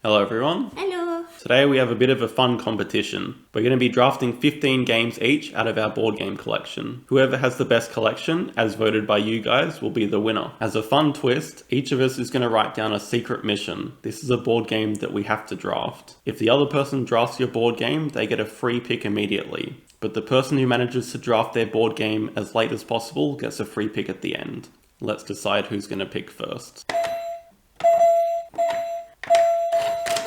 Hello everyone. Hello. Today we have a bit of a fun competition. We're going to be drafting 15 games each out of our board game collection. Whoever has the best collection, as voted by you guys, will be the winner. As a fun twist, each of us is going to write down a secret mission. This is a board game that we have to draft. If the other person drafts your board game, they get a free pick immediately. But the person who manages to draft their board game as late as possible gets a free pick at the end. Let's decide who's going to pick first.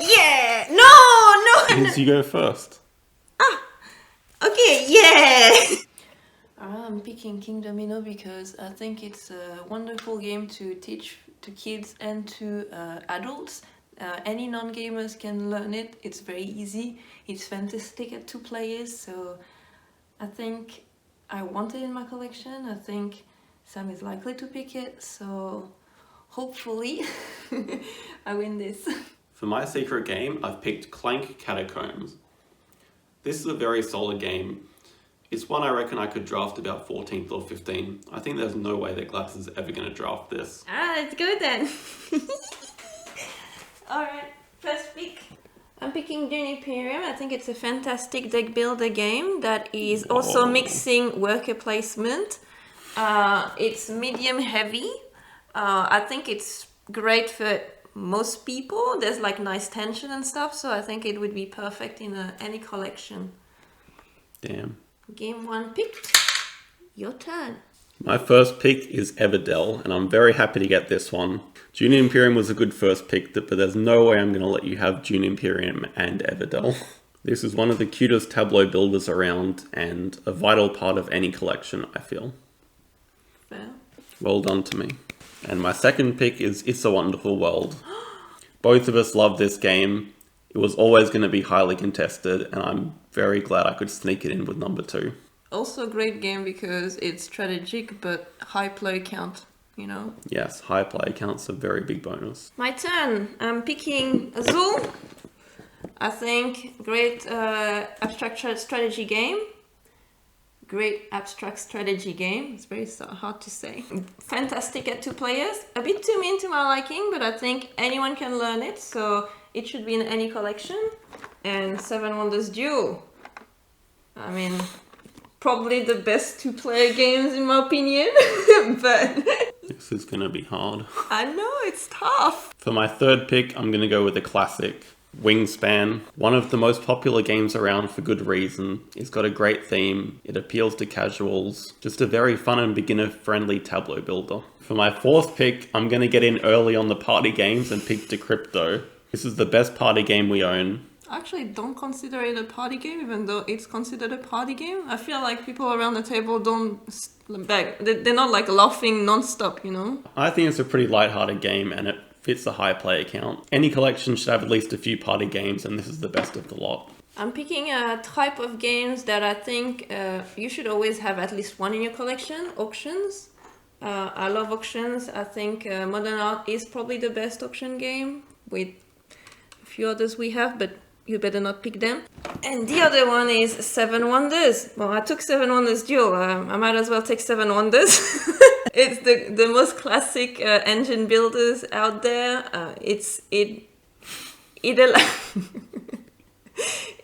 Yeah! No! Liz, you go first. Okay, yeah! I'm picking Kingdomino because I think it's a wonderful game to teach to kids and to adults. Any non-gamers can learn it. It's very easy. It's fantastic at 2 players, so I think I want it in my collection. I think Sam is likely to pick it, so hopefully I win this. For my secret game, I've picked Clank Catacombs. This is a very solid game. It's one I reckon I could draft about 14th or 15th. I think there's no way that Gladys is ever going to draft this. Let's go then. Alright, first pick. I'm picking Dune Imperium. I think it's a fantastic deck builder game that is also mixing worker placement. It's medium heavy. I think it's great for most people. There's like nice tension and stuff, so I think it would be perfect in any collection. Damn. Game 1 picked. Your turn. My first pick is Everdell, and I'm very happy to get this one. Dune Imperium was a good first pick, but there's no way I'm going to let you have Dune Imperium and Everdell. This is one of the cutest tableau builders around, and a vital part of any collection, I feel. Well done to me. And my second pick is It's a Wonderful World. Both of us love this game. It was always going to be highly contested, and I'm very glad I could sneak it in with number 2. Also a great game because it's strategic but high play count, you know? Yes, high play counts a very big bonus. My turn. I'm picking Azul. I think great abstract strategy game. Great abstract strategy game. It's very hard to say. Fantastic at 2 players. A bit too mean to my liking, but I think anyone can learn it, so it should be in any collection. And 7 Wonders Duel. I mean, probably the best 2-player games in my opinion, but This is going to be hard. I know, it's tough. For my third pick, I'm going to go with a classic. Wingspan, one of the most popular games around for good reason. It's got a great theme, it appeals to casuals, just a very fun and beginner-friendly tableau builder. For my fourth pick, I'm going to get in early on the party games and pick Decrypto. This is the best party game we own. I actually don't consider it a party game, even though it's considered a party game. I feel like people around the table they're not like laughing non-stop, you know? I think it's a pretty light-hearted game and it fits the high player count. Any collection should have at least a few party games, and this is the best of the lot. I'm picking a type of games that I think you should always have at least one in your collection. Auctions. I love auctions. I think Modern Art is probably the best auction game, with a few others we have, but you better not pick them. And the other one is 7 Wonders. Well, I took 7 Wonders Duel. I might as well take 7 Wonders. It's the most classic engine builders out there. It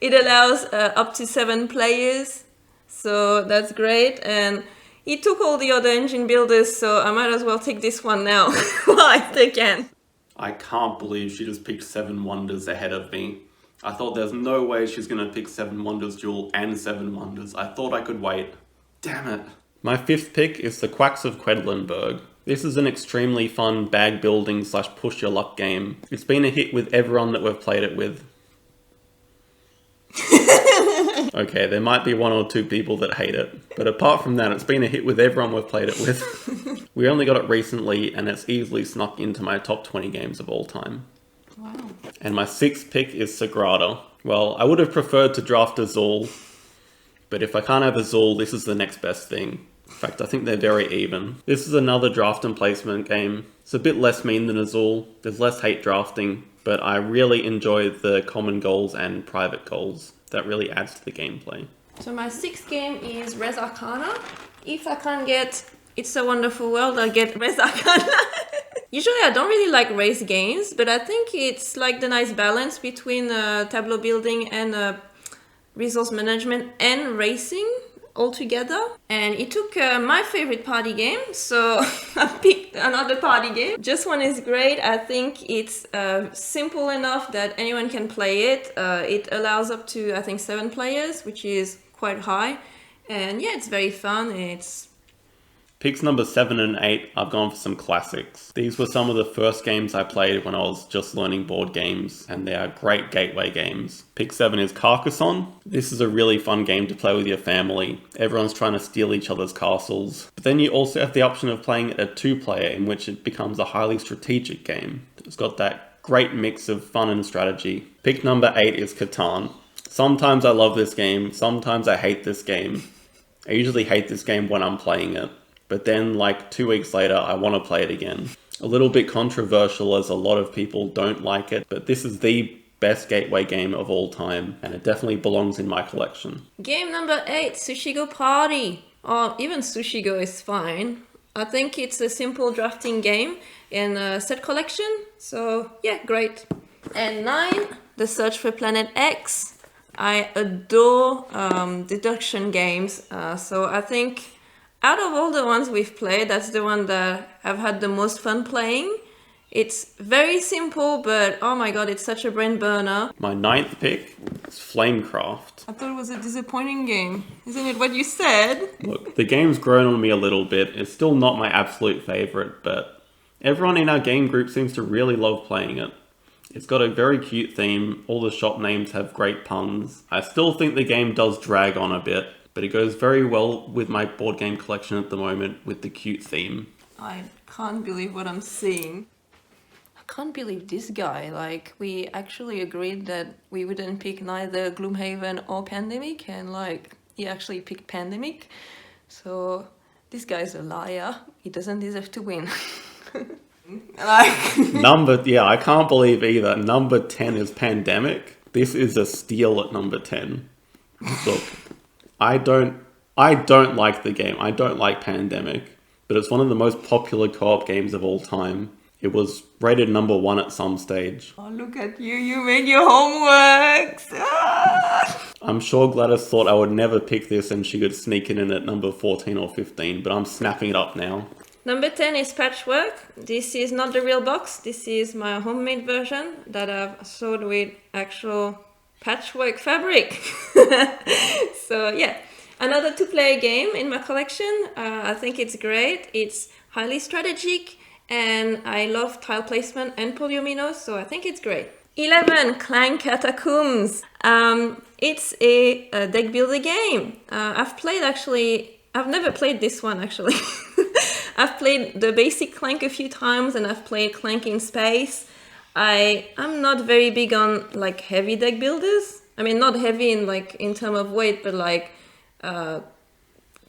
allows up to 7 players, so that's great. And he took all the other engine builders, so I might as well take this one now while I still can. I can't believe she just picked 7 Wonders ahead of me. I thought there's no way she's going to pick 7 Wonders Duel and 7 Wonders. I thought I could wait. Damn it. My fifth pick is The Quacks of Quedlinburg. This is an extremely fun bag building / push your luck game. It's been a hit with everyone that we've played it with. Okay, there might be 1 or 2 people that hate it, but apart from that, it's been a hit with everyone we've played it with. We only got it recently, and it's easily snuck into my top 20 games of all time. Wow. And my sixth pick is Sagrada. Well, I would have preferred to draft Azul, but if I can't have Azul, this is the next best thing. In fact, I think they're very even. This is another draft and placement game. It's a bit less mean than Azul, there's less hate drafting, but I really enjoy the common goals and private goals. That really adds to the gameplay. So my 6th game is Res Arcana. If I can't get It's a Wonderful World, I'll get Res Arcana. Usually I don't really like race games, but I think it's like the nice balance between tableau building and resource management and racing all together. And it took my favorite party game, so I picked another party game. Just One is great. I think it's simple enough that anyone can play it. It allows up to, I think, 7 players, which is quite high. And yeah, it's very fun. It's Picks number 7 and 8, I've gone for some classics. These were some of the first games I played when I was just learning board games, and they are great gateway games. Pick 7 is Carcassonne. This is a really fun game to play with your family. Everyone's trying to steal each other's castles. But then you also have the option of playing it at 2-player, in which it becomes a highly strategic game. It's got that great mix of fun and strategy. Pick number 8 is Catan. Sometimes I love this game, sometimes I hate this game. I usually hate this game when I'm playing it. But then, like 2 weeks later, I want to play it again. A little bit controversial as a lot of people don't like it, but this is the best gateway game of all time, and it definitely belongs in my collection. game number 8, Sushigo Party. Or even Sushigo is fine. I think it's a simple drafting game in a set collection, so yeah, great. And 9, The Search for Planet X. I adore deduction games, so I think out of all the ones we've played, that's the one that I've had the most fun playing. It's very simple, but oh my god, it's such a brain burner. My 9th pick is Flamecraft. I thought it was a disappointing game. Isn't it what you said? Look, the game's grown on me a little bit. It's still not my absolute favourite, but everyone in our game group seems to really love playing it. It's got a very cute theme, all the shop names have great puns. I still think the game does drag on a bit, but it goes very well with my board game collection at the moment with the cute theme. I can't believe what I'm seeing. I can't believe this guy. Like, we actually agreed that we wouldn't pick neither Gloomhaven or Pandemic, and like, he actually picked Pandemic. So, this guy's a liar. He doesn't deserve to win. I can't believe either. Number 10 is Pandemic. This is a steal at number 10. Look, I don't like the game. I don't like Pandemic, but it's one of the most popular co-op games of all time. It was rated number 1 at some stage. Oh, look at you. You made your homework. I'm sure Gladys thought I would never pick this and she could sneak it in at number 14 or 15, but I'm snapping it up now. Number 10 is Patchwork. This is not the real box. This is my homemade version that I've sewed with actual patchwork fabric. So yeah, another 2-player game in my collection. I think it's great. It's highly strategic and I love tile placement and polyomino, so I think it's great. 11, Clank Catacombs. It's a deck builder game. I've never played this one actually. I've played the basic Clank a few times and I've played Clank in Space. I'm not very big on like heavy deck builders. I mean, not heavy in terms of weight, but like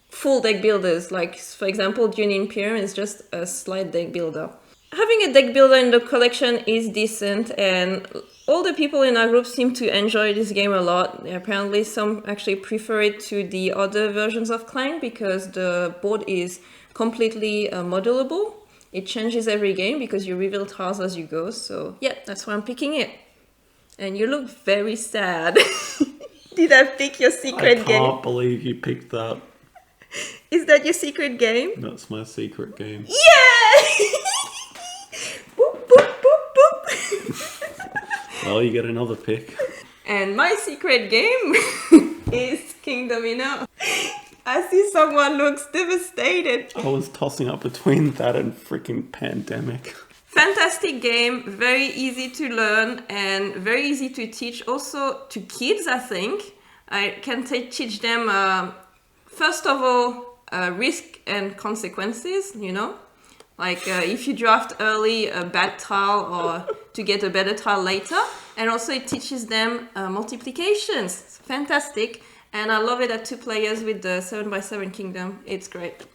full deck builders. Like for example, Dune Imperium is just a slight deck builder. Having a deck builder in the collection is decent, and all the people in our group seem to enjoy this game a lot. Apparently, some actually prefer it to the other versions of Clank because the board is completely modelable. It changes every game because you reveal tiles as you go. So yeah, that's why I'm picking it. And you look very sad. Did I pick your secret game? I can't believe you picked that. Is that your secret game? That's my secret game. Yeah! Boop, boop, boop, boop. Well, you get another pick. And my secret game is Kingdomino. I see someone looks devastated. I was tossing up between that and freaking Pandemic. Fantastic game, very easy to learn and very easy to teach also to kids, I think. I can teach them, first of all, risk and consequences, you know? Like if you draft early a bad tile or to get a better tile later. And also it teaches them multiplications. It's fantastic. And I love it at 2 players with the 7x7 kingdom. It's great.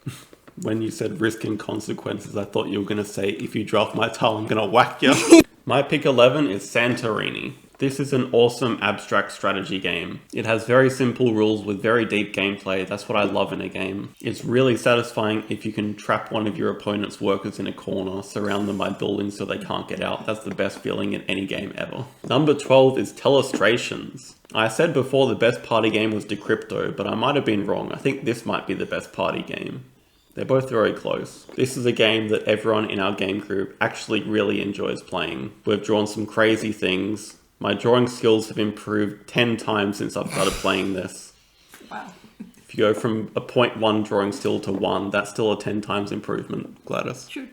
When you said risk and consequences, I thought you were going to say, if you draft my tile, I'm going to whack you. My pick 11 is Santorini. This is an awesome abstract strategy game. It has very simple rules with very deep gameplay. That's what I love in a game. It's really satisfying if you can trap one of your opponent's workers in a corner, surround them by buildings so they can't get out. That's the best feeling in any game ever. Number 12 is Telestrations. I said before the best party game was Decrypto, but I might have been wrong. I think this might be the best party game. They're both very close. This is a game that everyone in our game group actually really enjoys playing. We've drawn some crazy things. My drawing skills have improved 10 times since I've started playing this. Wow. If you go from a 0.1 drawing skill to 1, that's still a 10 times improvement, Gladys. True.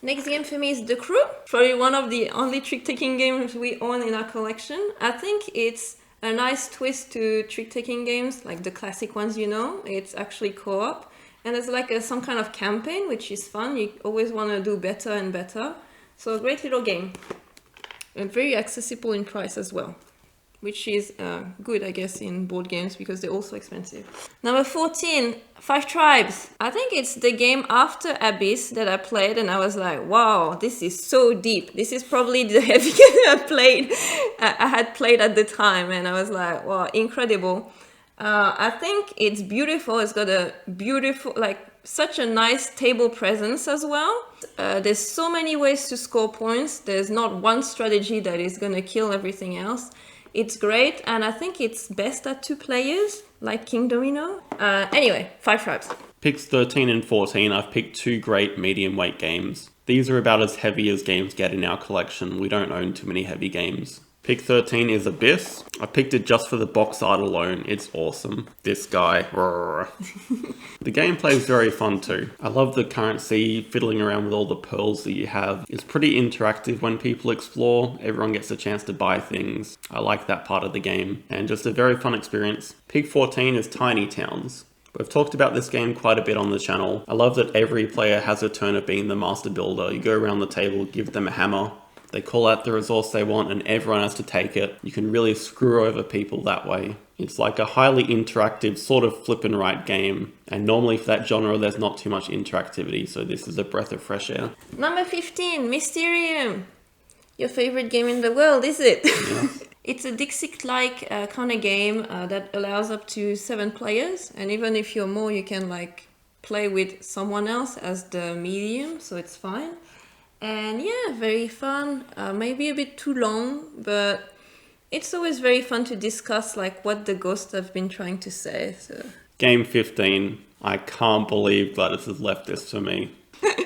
Next game for me is The Crew. Probably one of the only trick-taking games we own in our collection. I think it's a nice twist to trick-taking games, like the classic ones, you know. It's actually co-op. And there's like some kind of campaign, which is fun. You always want to do better and better. So a great little game. And very accessible in price as well, which is good, I guess, in board games because they're also expensive. Number 14, Five Tribes. I think it's the game after Abyss that I played and I was like, wow, this is so deep. This is probably the heaviest I had played at the time, and I was like, wow, incredible. I think it's beautiful. It's got a beautiful, like, such a nice table presence as well. There's so many ways to score points. There's not one strategy that is gonna kill everything else. It's great, and I think it's best at 2 players, like Kingdomino. Anyway, Five Tribes. Picks 13 and 14, I've picked 2 great medium weight games. These are about as heavy as games get in our collection. We don't own too many heavy games. Pick 13 is Abyss. I picked it just for the box art alone. It's awesome. This guy. The gameplay is very fun too. I love the currency, fiddling around with all the pearls that you have. It's pretty interactive when people explore. Everyone gets a chance to buy things. I like that part of the game. And just a very fun experience. Pick 14 is Tiny Towns. We've talked about this game quite a bit on the channel. I love that every player has a turn of being the master builder. You go around the table, give them a hammer. They call out the resource they want and everyone has to take it. You can really screw over people that way. It's like a highly interactive sort of flip and write game. And normally for that genre there's not too much interactivity, so this is a breath of fresh air. Number 15, Mysterium. Your favorite game in the world, is it? Yeah. It's a Dixit-like kind of game that allows up to 7 players. And even if you're more, you can like play with someone else as the medium, so it's fine. And yeah, very fun, maybe a bit too long, but it's always very fun to discuss like what the ghosts have been trying to say. So. Game 15. I can't believe Gladys has left this for me.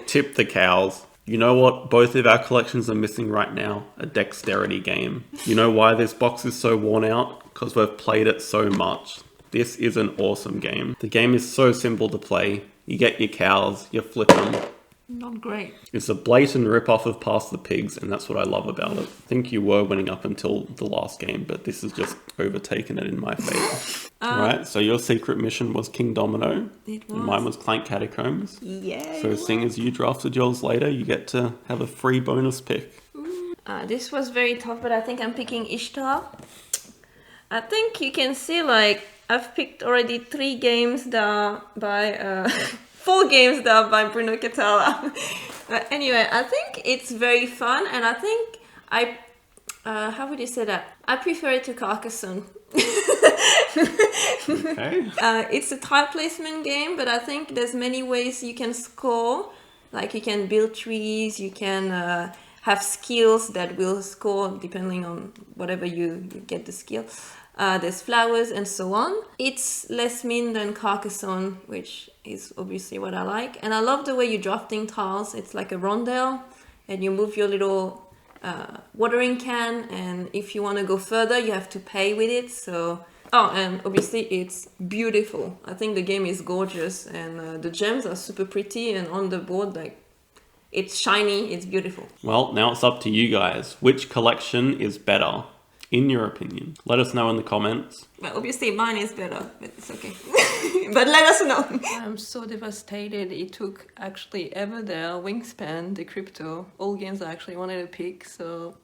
Tip the cows. You know what both of our collections are missing right now? A dexterity game. You know why this box is so worn out? Because we've played it so much. This is an awesome game. The game is so simple to play. You get your cows, you flip them. Not great. It's a blatant rip-off of Pass the Pigs, and that's what I love about it. I think you were winning up until the last game, but this has just overtaken it in my favour. Alright, so your secret mission was Kingdomino. It was. And mine was Clank Catacombs. Yeah. So seeing as you drafted yours later, you get to have a free bonus pick. This was very tough, but I think I'm picking Ishtar. I think you can see like I've picked already 3 games that are by 4 games that are by Bruno Catala. But anyway, I think it's very fun, and I think how would you say that? I prefer it to Carcassonne. Okay. It's a tile placement game, but I think there's many ways you can score. Like you can build trees, you can have skills that will score depending on whatever you get the skill. There's flowers and so on. It's less mean than Carcassonne, which is obviously what I like. And I love the way you're drafting tiles. It's like a rondel, and you move your little watering can, and if you want to go further, you have to pay with it. So, and obviously it's beautiful. I think the game is gorgeous, and the gems are super pretty, and on the board, like, it's shiny, it's beautiful. Well, now it's up to you guys. Which collection is better, in your opinion? Let us know in the comments. Well, obviously mine is better, but it's okay. But let us know. I'm so devastated. It took actually ever there, Wingspan, Decrypto, all games I actually wanted to pick, so